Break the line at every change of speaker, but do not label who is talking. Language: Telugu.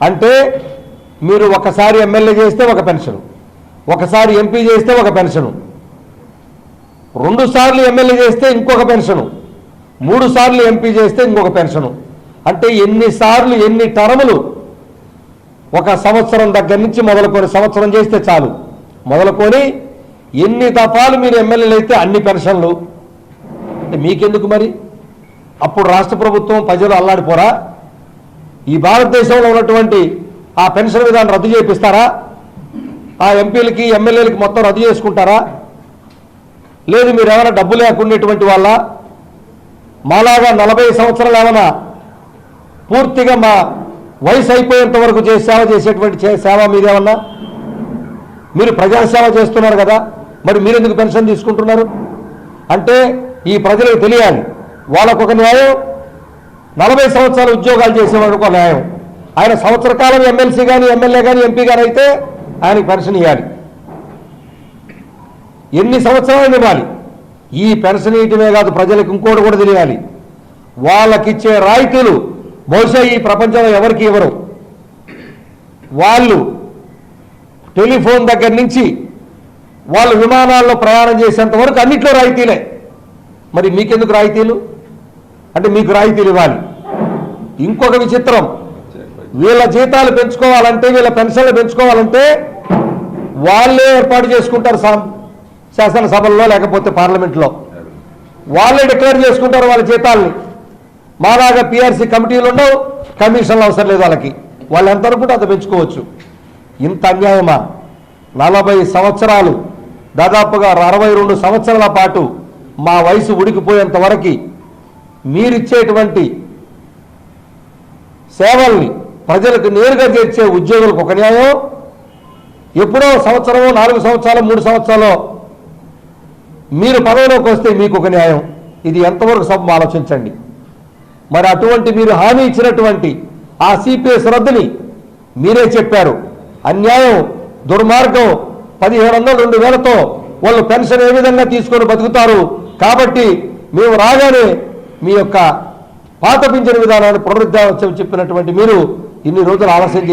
అంటే మీరు ఒకసారి ఎమ్మెల్యే చేస్తే ఒక పెన్షన్, ఒకసారి ఎంపీ చేస్తే ఒక పెన్షను, 2 సార్లు ఎమ్మెల్యే చేస్తే ఇంకొక పెన్షను, 3 సార్లు ఎంపీ చేస్తే ఇంకొక పెన్షను. అంటే ఎన్నిసార్లు ఎన్ని టర్ములు, ఒక సంవత్సరం దగ్గర నుంచి మొదలుకొని, సంవత్సరం చేస్తే చాలు మొదలుకొని ఎన్ని దఫాలు మీరు ఎమ్మెల్యేలు అయితే అన్ని పెన్షన్లు. అంటే మీకెందుకు మరి? అప్పుడు రాష్ట్ర ప్రభుత్వం ప్రజలు అల్లాడిపోరా? ఈ భారతదేశంలో ఉన్నటువంటి ఆ పెన్షన్ విధానం రద్దు చేపిస్తారా? ఆ ఎంపీలకి ఎమ్మెల్యేలకి మొత్తం రద్దు చేసుకుంటారా? లేదు మీరు ఏమైనా డబ్బు లేకునేటువంటి వాళ్ళ, మాలాగా 40 సంవత్సరాలు ఏమైనా పూర్తిగా మా వయసు అయిపోయేంత వరకు సేవ చేసేటువంటి సేవ మీరేమన్నా? మీరు ప్రజాసేవ చేస్తున్నారు కదా, మరి మీరెందుకు పెన్షన్ తీసుకుంటున్నారు? అంటే ఈ ప్రజలకు తెలియాలి, వాళ్ళకొక న్యాయం, 40 సంవత్సరాలు ఉద్యోగాలు చేసేవాడికి ఒక న్యాయం. ఆయన సంవత్సర కాలం ఎమ్మెల్సీ కానీ ఎమ్మెల్యే కానీ ఎంపీ కానీ అయితే ఆయనకి పెన్షన్ ఇవ్వాలి. ఎన్ని సంవత్సరాలు ఇవ్వాలి? ఈ పెన్షన్ ఇవ్వటమే కాదు, ప్రజలకు ఇంకోటి కూడా తెలియాలి, వాళ్ళకిచ్చే రాయితీలు బహుశా ఈ ప్రపంచంలో ఎవరికి ఇవ్వరు. వాళ్ళు టెలిఫోన్ దగ్గర నుంచి వాళ్ళు విమానాల్లో ప్రయాణం చేసేంత వరకు అన్నిట్లో రాయితీలే. మరి మీకెందుకు రాయితీలు? అంటే మీకు రాయితీలు ఇవ్వాలి. ఇంకొక విచిత్రం, వీళ్ళ జీతాలు పెంచుకోవాలంటే, వీళ్ళ పెన్షన్లు పెంచుకోవాలంటే వాళ్ళే ఏర్పాటు చేసుకుంటారు, శాసనసభల్లో లేకపోతే పార్లమెంట్లో వాళ్ళే డిక్లేర్ చేసుకుంటారు వాళ్ళ జీతాలని. మాలాగా పిఆర్సీ కమిటీలు ఉండవు, కమిషన్లు అవసరం లేదు వాళ్ళకి, వాళ్ళు ఎంత అనుకుంటే అంత పెంచుకోవచ్చు. ఇంత అన్యాయమా? 40 సంవత్సరాలు, దాదాపుగా 62 సంవత్సరాల పాటు మా వయసు ఉడికిపోయేంత వరకు మీరిచ్చేటువంటి సేవల్ని ప్రజలకు నేరుగా చేర్చే ఉద్యోగులకు ఒక న్యాయం, ఎప్పుడో సంవత్సరమో 4 సంవత్సరాలు 3 సంవత్సరాలు మీరు పదవిలోకి వస్తే మీకు ఒక న్యాయం. ఇది ఎంతవరకు సభ ఆలోచించండి. మరి అటువంటి మీరు హామీ ఇచ్చినటువంటి ఆ సిపిఎస్ రద్దుని మీరే చెప్పారు. అన్యాయం, దుర్మార్గం, 1700 2000తో వాళ్ళు పెన్షన్ ఏ విధంగా తీసుకొని బతుకుతారు. కాబట్టి మేము రాగానే మీ యొక్క పాత పింఛను విధానాన్ని పునరుద్ధరించమని చెప్పినటువంటి మీరు ఇన్ని రోజులు ఆలస్యం చేసి